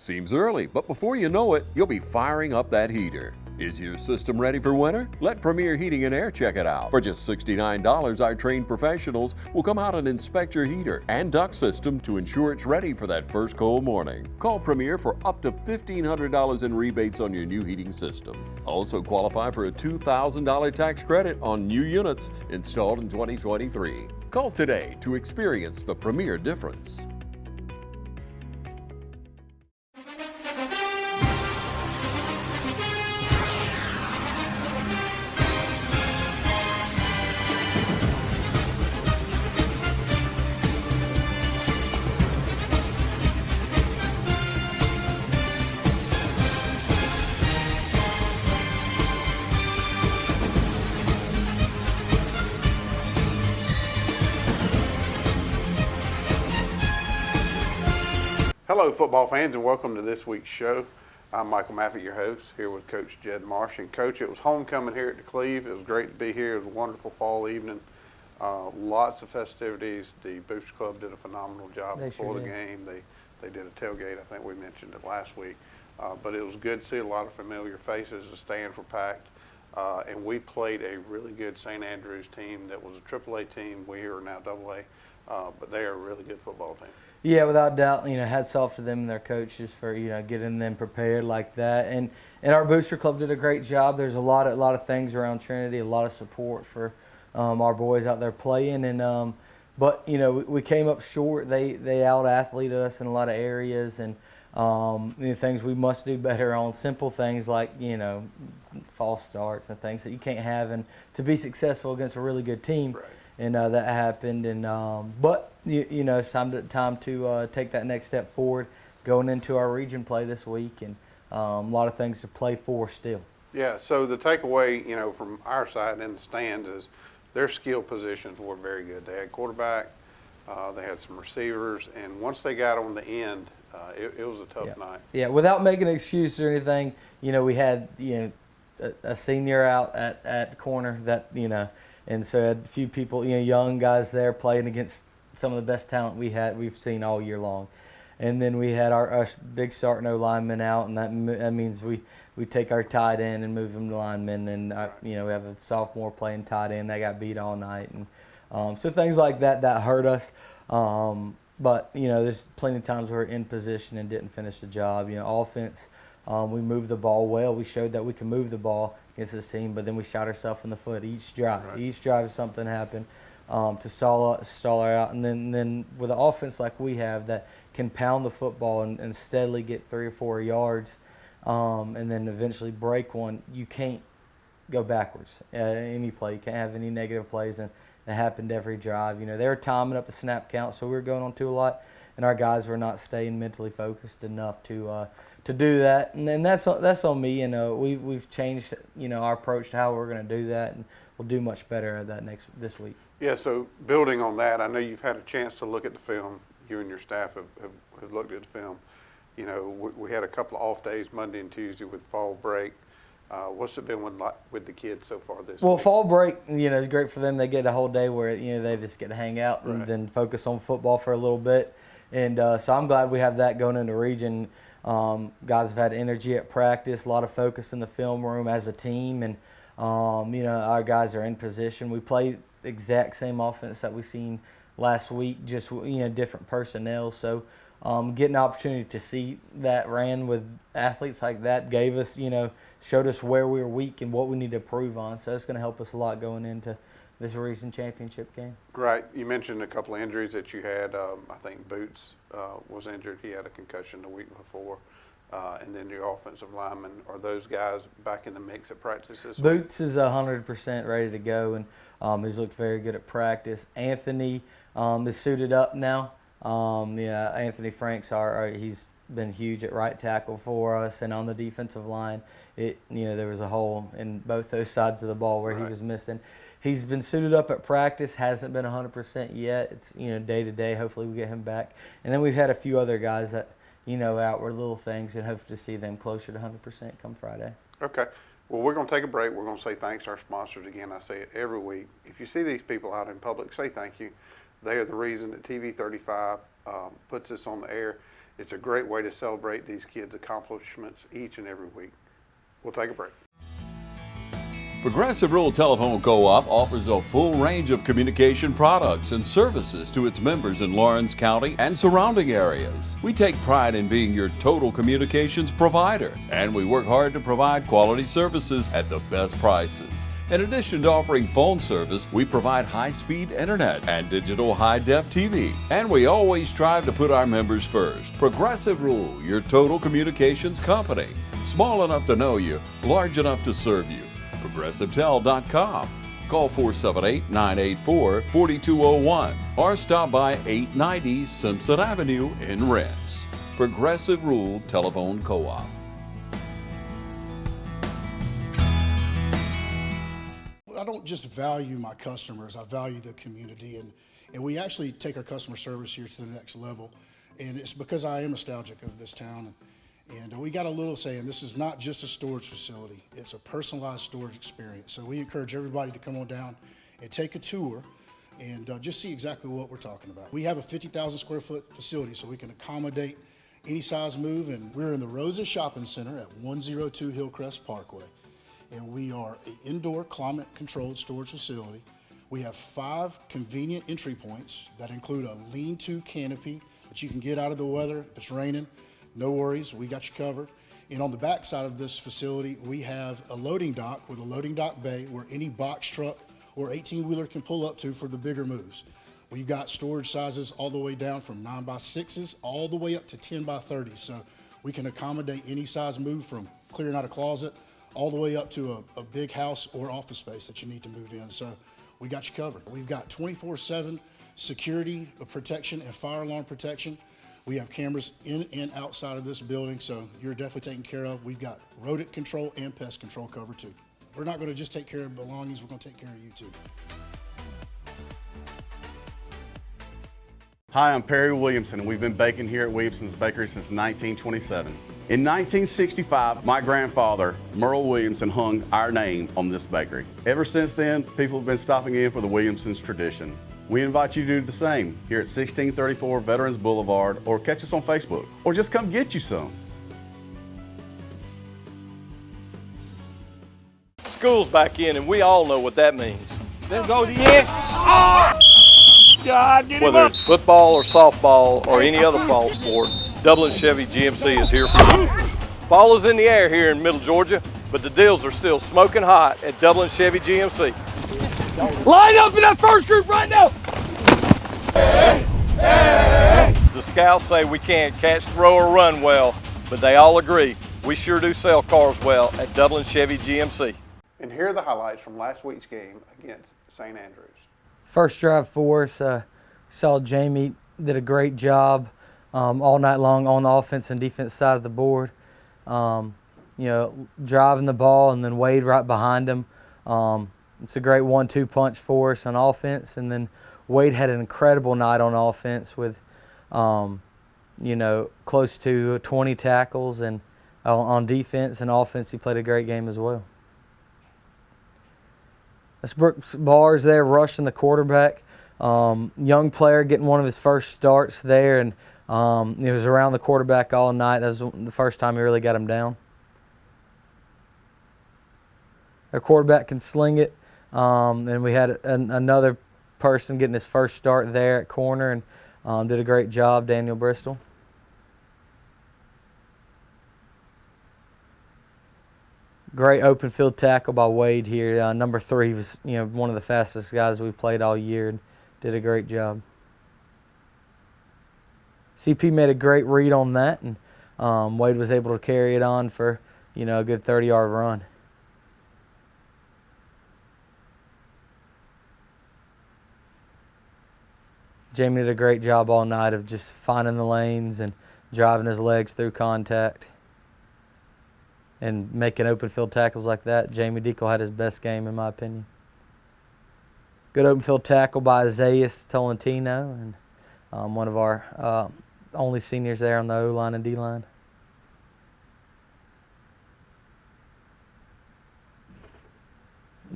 Seems early, but before you know it, you'll be firing up that heater. Is your system ready for winter? Let Premier Heating and Air check it out. For just $69, our trained professionals will come out and inspect your heater and duct system to ensure it's ready for that first cold morning. Call Premier for up to $1,500 in rebates on your new heating system. Also qualify for a $2,000 tax credit on new units installed in 2023. Call today to experience the Premier difference. Hello, football fans, and welcome to this week's show. I'm Michael Maffett, your host, here with Coach Jed Marsh. And Coach, it was homecoming here at the Cleve. It was great to be here. It was a wonderful fall evening. Lots of festivities. The Booster Club did a phenomenal job before the game. They did a tailgate. I think we mentioned it last week. But it was good to see a lot of familiar faces. The stands were packed. And we played a really good St. Andrews team that was a AAA team. We are now AA. But they are a really good football team. Yeah, without doubt, hats off to them and their coaches for, getting them prepared like that. And our Booster Club did a great job. There's a lot of things around Trinity, a lot of support for our boys out there playing. And but we came up short. They out-athleted us in a lot of areas, and things we must do better on. Simple things like false starts and things that you can't have, and to be successful against a really good team. Right. And that happened, and but it's time to take that next step forward, going into our region play this week, and a lot of things to play for still. Yeah. So the takeaway, from our side in the stands is their skill positions were very good. They had quarterback, they had some receivers, and once they got on the end, it was a tough night. Yeah. Without making an excuse or anything, we had a senior out at corner that And so had a few people, young guys there playing against some of the best talent we've seen all year long. And then we had our big starting O-lineman out, and that means we take our tight end and move him to lineman. And, we have a sophomore playing tight end that got beat all night. And so things like that hurt us. But, there's plenty of times we're in position and didn't finish the job. Offense, we moved the ball well. We showed that we can move the ball against this team, but then we shot ourselves in the foot each drive. Right. Each drive something happened to stall her out. And then with an offense like we have that can pound the football and steadily get 3 or 4 yards and then eventually break one, you can't go backwards any play. You can't have any negative plays, and it happened every drive. They were timing up the snap count, so we were going on to a lot, and our guys were not staying mentally focused enough to do that, and then that's on me. We've changed our approach to how we're going to do that, and we'll do much better at that this week. Yeah. So building on that, I know you've had a chance to look at the film. You and your staff have looked at the film. We had a couple of off days, Monday and Tuesday, with fall break. What's it been with the kids so far this week? Well, fall break, is great for them. They get a whole day where they just get to hang out and then focus on football for a little bit, and so I'm glad we have that going into region. Guys have had energy at practice, a lot of focus in the film room as a team, and our guys are in position. We play exact same offense that we seen last week, just different personnel. So getting an opportunity to see that ran with athletes like that gave us, showed us where we were weak and what we need to improve on. So it's going to help us a lot going into this region championship game. Right. You mentioned a couple of injuries that you had. I think Boots was injured. He had a concussion the week before. And then your offensive linemen, are those guys back in the mix at practice this week? Boots is 100% ready to go, and he's looked very good at practice. Anthony is suited up now. Anthony Franks, he's been huge at right tackle for us, and on the defensive line, there was a hole in both those sides of the ball where he was missing. He's been suited up at practice, hasn't been 100% yet. It's, day to day. Hopefully we get him back. And then we've had a few other guys that, out were little things, and hope to see them closer to 100% come Friday. Okay. Well, we're going to take a break. We're going to say thanks to our sponsors again. I say it every week. If you see these people out in public, say thank you. They are the reason that TV 35 puts this on the air. It's a great way to celebrate these kids' accomplishments each and every week. We'll take a break. Progressive Rural Telephone Co-op offers a full range of communication products and services to its members in Lawrence County and surrounding areas. We take pride in being your total communications provider, and we work hard to provide quality services at the best prices. In addition to offering phone service, we provide high-speed internet and digital high-def TV. And we always strive to put our members first. Progressive Rural, your total communications company. Small enough to know you, large enough to serve you. ProgressiveTel.com. Call 478-984-4201 or stop by 890 Simpson Avenue in Renss. Progressive Rural Telephone Co-op. I don't just value my customers, I value the community, and we actually take our customer service here to the next level, and it's because I am nostalgic of this town. And we got a little saying, this is not just a storage facility, it's a personalized storage experience. So we encourage everybody to come on down and take a tour and just see exactly what we're talking about. We have a 50,000 square foot facility, so we can accommodate any size move, and we're in the Rosa Shopping Center at 102 Hillcrest Parkway. And we are an indoor climate controlled storage facility. We have 5 convenient entry points that include a lean-to canopy that you can get out of the weather if it's raining. No worries, we got you covered. And on the back side of this facility, we have a loading dock with a loading dock bay where any box truck or 18-wheeler can pull up to for the bigger moves. We've got storage sizes all the way down from 9x6s all the way up to 10x30s. So we can accommodate any size move from clearing out a closet all the way up to a big house or office space that you need to move in. So we got you covered. We've got 24/7 security protection and fire alarm protection. We have cameras in and outside of this building, so you're definitely taken care of. We've got rodent control and pest control covered too. We're not going to just take care of belongings, we're going to take care of you too. Hi, I'm Perry Williamson, and we've been baking here at Williamson's Bakery since 1927. In 1965, my grandfather, Merle Williamson, hung our name on this bakery. Ever since then, people have been stopping in for the Williamson's tradition. We invite you to do the same here at 1634 Veterans Boulevard, or catch us on Facebook, or just come get you some. School's back in, and we all know what that means. Then go to the end. Oh! God, get Whether it's football or softball or any other fall sport, Dublin Chevy GMC is here for you. Fall is in the air here in Middle Georgia, but the deals are still smoking hot at Dublin Chevy GMC. Line up in that first group right now. The scouts say we can't catch, throw, or run well, but they all agree we sure do sell cars well at Dublin Chevy GMC. And here are the highlights from last week's game against St. Andrews. First drive for us, saw Jamie did a great job all night long on the offense and defense side of the board. You know, driving the ball, and then Wade right behind him. It's a great 1-2 punch for us on offense, and then Wade had an incredible night on offense with, you know, close to 20 tackles, and on defense and offense he played a great game as well. That's Brooks Bars there rushing the quarterback. Young player getting one of his first starts there, and he was around the quarterback all night. That was the first time he really got him down. Their quarterback can sling it. And we had another person getting his first start there at corner, and did a great job, Daniel Bristol. Great open field tackle by Wade here. Number 3 was, you know, one of the fastest guys we've played all year, and did a great job. CP made a great read on that, and Wade was able to carry it on for, you know, a good 30-yard run. Jamie did a great job all night of just finding the lanes and driving his legs through contact and making open field tackles like that. Jamie Deacle had his best game, in my opinion. Good open field tackle by Isaiah Tolentino, and one of our only seniors there on the O-line and D-line.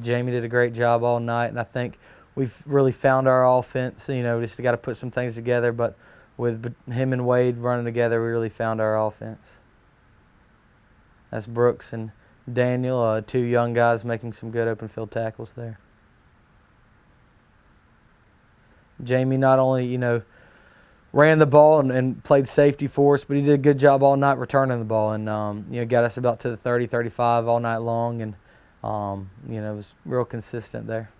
Jamie did a great job all night, and I think we've really found our offense. You know, just got to put some things together, but with him and Wade running together, we really found our offense. That's Brooks and Daniel, 2 young guys making some good open field tackles there. Jamie not only, ran the ball and played safety for us, but he did a good job all night returning the ball and, got us about to the 30, 35 all night long and, was real consistent there.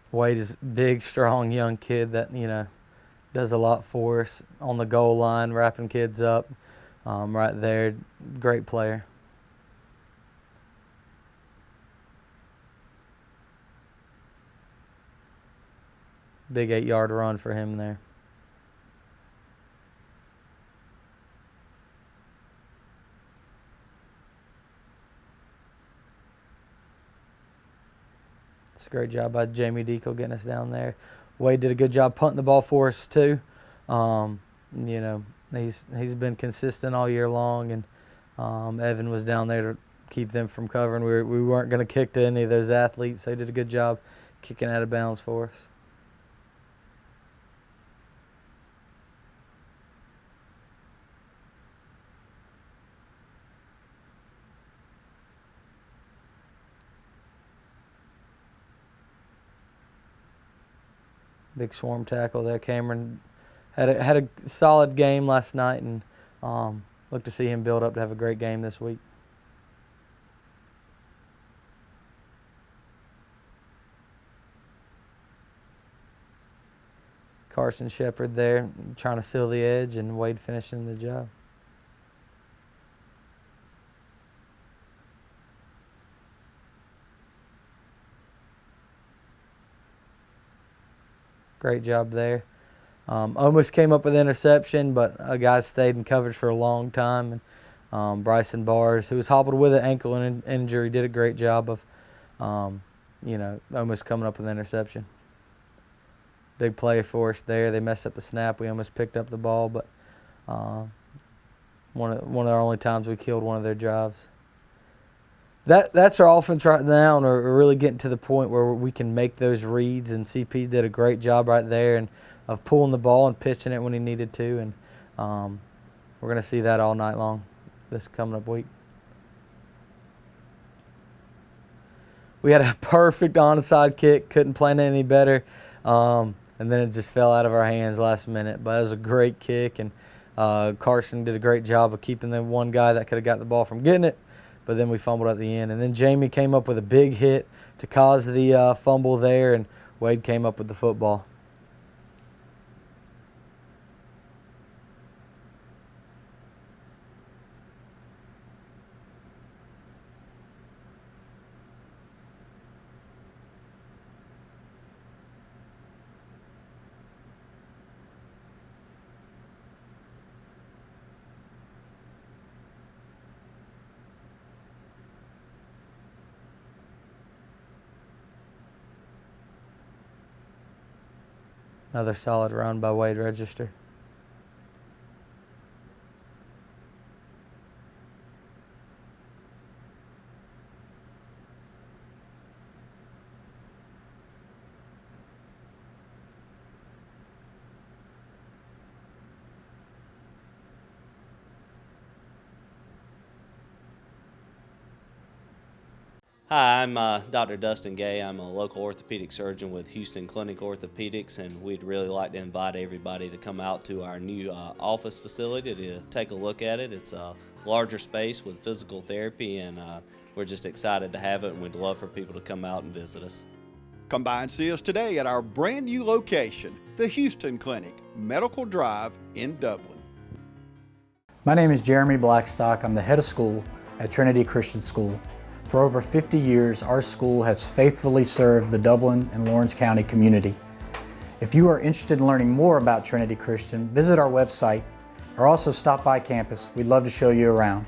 Wade is a big, strong, young kid that, does a lot for us on the goal line, wrapping kids up right there. Great player. Big 8-yard run for him there. It's a great job by Jamie Deacle getting us down there. Wade did a good job punting the ball for us too. He's been consistent all year long, and Evan was down there to keep them from covering. We weren't going to kick to any of those athletes, so he did a good job kicking out of bounds for us. Big swarm tackle there. Cameron had a solid game last night, and look to see him build up to have a great game this week. Carson Shepard there trying to seal the edge, and Wade finishing the job. Great job there. Almost came up with an interception, but a guy stayed in coverage for a long time. And Bryson Bars, who was hobbled with an ankle injury, did a great job of, almost coming up with an interception. Big play for us there. They messed up the snap. We almost picked up the ball, but one of our only times we killed one of their drives. That's our offense right now, and we're really getting to the point where we can make those reads, and CP did a great job right there and of pulling the ball and pitching it when he needed to, and we're going to see that all night long this coming up week. We had a perfect onside kick, couldn't plan it any better, and then it just fell out of our hands last minute, but it was a great kick, and Carson did a great job of keeping the one guy that could have got the ball from getting it. But then we fumbled at the end. And then Jamie came up with a big hit to cause the fumble there, and Wade came up with the football. Another solid run by Wade Register. Hi, I'm Dr. Dustin Gay. I'm a local orthopedic surgeon with Houston Clinic Orthopedics, and we'd really like to invite everybody to come out to our new office facility to take a look at it. It's a larger space with physical therapy, and we're just excited to have it, and we'd love for people to come out and visit us. Come by and see us today at our brand new location, the Houston Clinic, Medical Drive in Dublin. My name is Jeremy Blackstock. I'm the head of school at Trinity Christian School. For over 50 years, our school has faithfully served the Dublin and Lawrence County community. If you are interested in learning more about Trinity Christian, visit our website or also stop by campus. We'd love to show you around.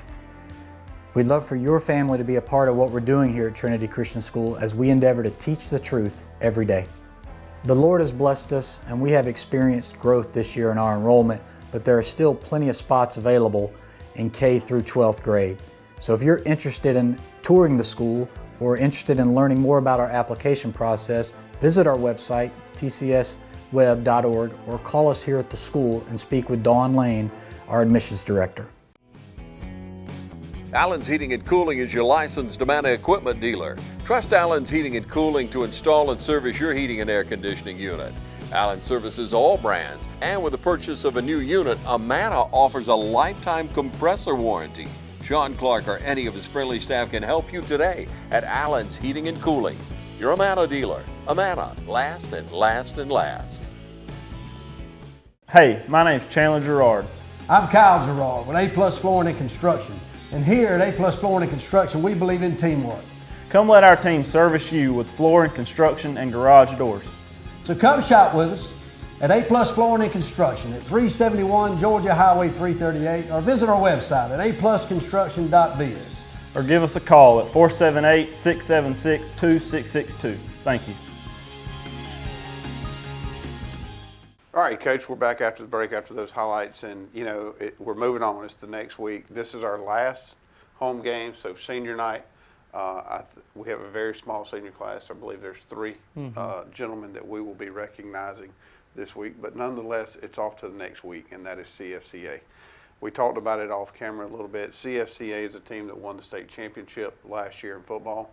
We'd love for your family to be a part of what we're doing here at Trinity Christian School as we endeavor to teach the truth every day. The Lord has blessed us, and we have experienced growth this year in our enrollment, but there are still plenty of spots available, in K through 12th grade. So if you're interested in touring the school or interested in learning more about our application process, visit our website, tcsweb.org, or call us here at the school and speak with Dawn Lane, our admissions director. Allen's Heating and Cooling is your licensed Amana equipment dealer. Trust Allen's Heating and Cooling to install and service your heating and air conditioning unit. Allen services all brands, and with the purchase of a new unit, Amana offers a lifetime compressor warranty. Sean Clark or any of his friendly staff can help you today at Allen's Heating and Cooling. Your Amana dealer. Amana, last and last and last. Hey, my name's Chandler Gerard. I'm Kyle Gerard with A+ Flooring and Construction. And here at A+ Flooring and Construction, we believe in teamwork. Come let our team service you with flooring, construction, and garage doors. So come shop with us at A+ Flooring and Construction at 371 Georgia Highway 338, or visit our website at aplusconstruction.biz. Or give us a call at 478-676-2662. Thank you. All right, Coach, we're back after the break after those highlights, and we're moving on. It's the next week. This is our last home game, so senior night. We have a very small senior class. I believe there's 3 gentlemen that we will be recognizing this week, but nonetheless, it's off to the next week, and that is CFCA. We talked about it off camera a little bit. CFCA is a team that won the state championship last year in football.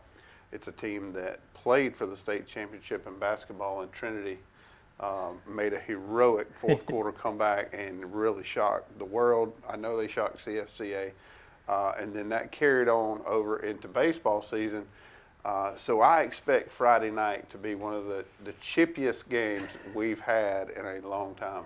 It's a team that played for the state championship in basketball, and Trinity made a heroic fourth quarter comeback and really shocked the world. I know they shocked CFCA, and then that carried on over into baseball season. So I expect Friday night to be one of the chippiest games we've had in a long time.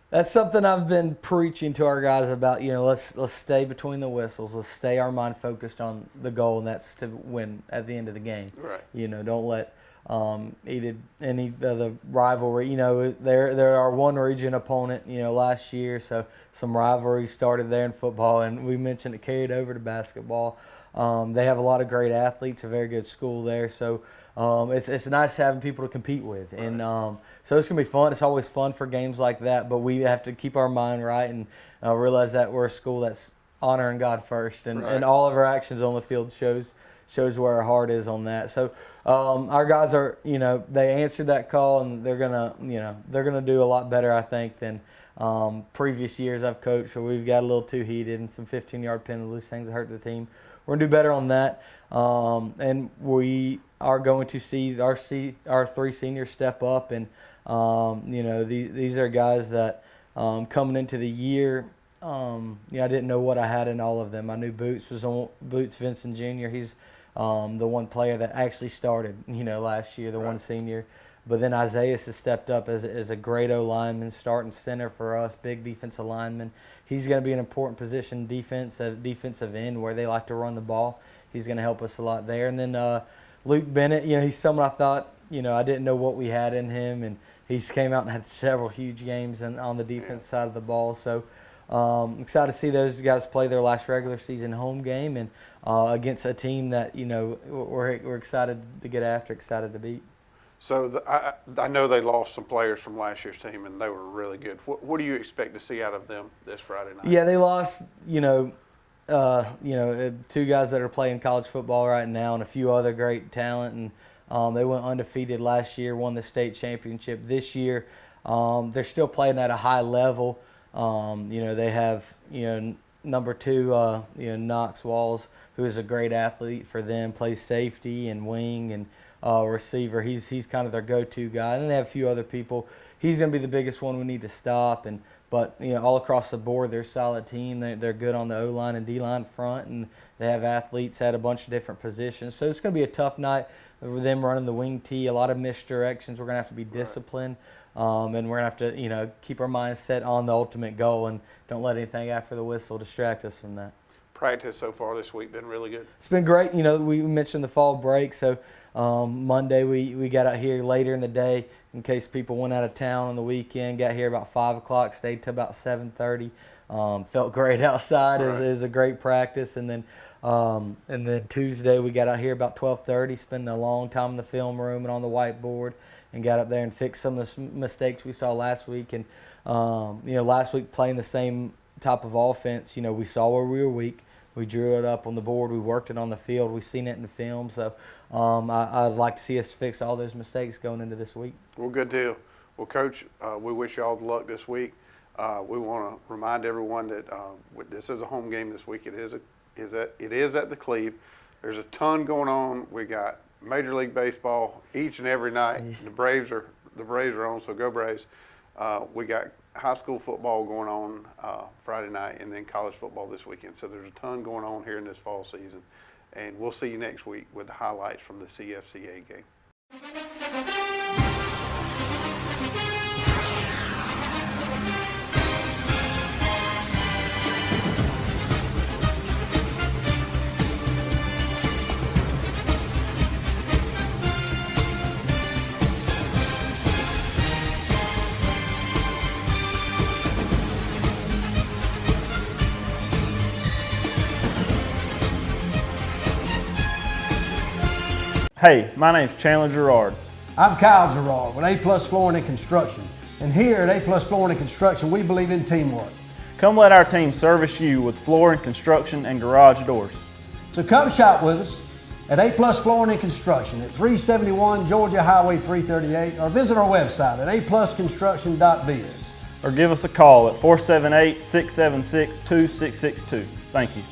That's something I've been preaching to our guys about. Let's stay between the whistles. Let's stay our mind focused on the goal, and that's to win at the end of the game. Right. Don't let any of the rivalry. They're our one region opponent. Last year, so some rivalry started there in football, and we mentioned it carried over to basketball. They have a lot of great athletes, a very good school there. So it's nice having people to compete with, and so it's gonna be fun. It's always fun for games like that, but we have to keep our mind right and realize that we're a school that's honoring God first, and all of our actions on the field shows where our heart is on that. So our guys are, they answered that call, and they're gonna do a lot better, I think, than previous years I've coached, where we've got a little too heated and some 15-yard penalties, things that hurt the team. We're gonna do better on that, and we are going to see our 3 seniors step up, and these are guys that coming into the year. I didn't know what I had in all of them. I knew Boots Vincent Jr. He's the one player that actually started, last year, the one senior. But then Isaiah has stepped up as a great O-lineman, starting center for us, big defensive lineman. He's going to be an important position, defensive end, where they like to run the ball. He's going to help us a lot there. And then Luke Bennett, he's someone I thought, I didn't know what we had in him, and he's came out and had several huge games on the defense side of the ball. So excited to see those guys play their last regular season home game, and against a team that we're excited to get after, excited to beat. So I know they lost some players from last year's team, and they were really good. What do you expect to see out of them this Friday night? Yeah, they lost, 2 guys that are playing college football right now, and a few other great talent, and they went undefeated last year, won the state championship. This year, they're still playing at a high level. They have, number 2, Knox Walls, who is a great athlete for them, plays safety and wing and receiver. He's kind of their go-to guy. And then they have a few other people. He's going to be the biggest one we need to stop. But all across the board, they're a solid team. They're good on the O-line and D-line front, and they have athletes at a bunch of different positions. So it's going to be a tough night with them running the wing tee, a lot of misdirections. We're going to have to be disciplined. And we're going to have to, keep our minds set on the ultimate goal, and don't let anything after the whistle distract us from that. Practice so far this week been really good? It's been great. We mentioned the fall break, so Monday we got out here later in the day in case people went out of town on the weekend. Got here about 5 o'clock, stayed till about 7:30. Felt great outside. It was a great practice, and then Tuesday we got out here about 12:30, spending a long time in the film room and on the whiteboard, and got up there and fixed some of the mistakes we saw last week. And last week playing the same type of offense, we saw where we were weak. We drew it up on the board. We worked it on the field. We've seen it in the film. So I'd like to see us fix all those mistakes going into this week. Well, good deal. Well, Coach, we wish you all the luck this week. We want to remind everyone that this is a home game this week. It is at the Cleve. There's a ton going on. We got Major League Baseball each and every night. The Braves are on, so go Braves. We got high school football going on Friday night, and then college football this weekend. So there's a ton going on here in this fall season. And we'll see you next week with the highlights from the CFCA game. Hey, my name's Chandler Gerard. I'm Kyle Gerard with A+ Flooring and Construction. And here at A+ Flooring and Construction, we believe in teamwork. Come let our team service you with flooring, construction, and garage doors. So come shop with us at A+ Flooring and Construction at 371 Georgia Highway 338 or visit our website at aplusconstruction.biz. Or give us a call at 478-676-2662. Thank you.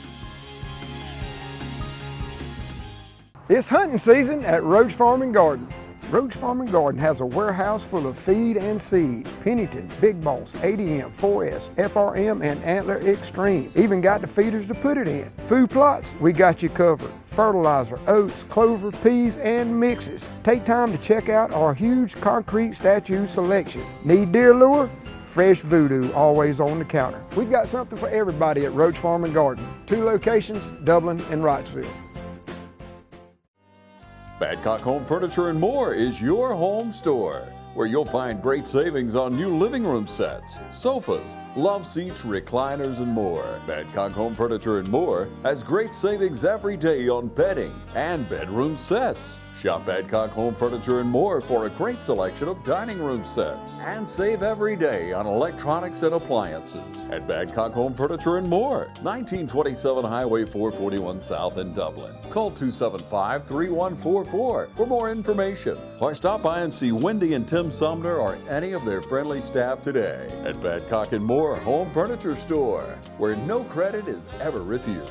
It's hunting season at Roach Farm and Garden. Roach Farm and Garden has a warehouse full of feed and seed. Pennington, Big Boss, ADM, 4S, FRM, and Antler Extreme. Even got the feeders to put it in. Food plots, we got you covered. Fertilizer, oats, clover, peas, and mixes. Take time to check out our huge concrete statue selection. Need deer lure? Fresh Voodoo always on the counter. We've got something for everybody at Roach Farm and Garden. 2 locations, Dublin and Wrightsville. Badcock Home Furniture and More is your home store, where you'll find great savings on new living room sets, sofas, love seats, recliners, and more. Badcock Home Furniture and More has great savings every day on bedding and bedroom sets. Shop Badcock Home Furniture and More for a great selection of dining room sets. And save every day on electronics and appliances at Badcock Home Furniture and More, 1927 Highway 441 South in Dublin. Call 275-3144 for more information, or stop by and see Wendy and Tim Sumner or any of their friendly staff today at Badcock and More Home Furniture Store, where no credit is ever refused.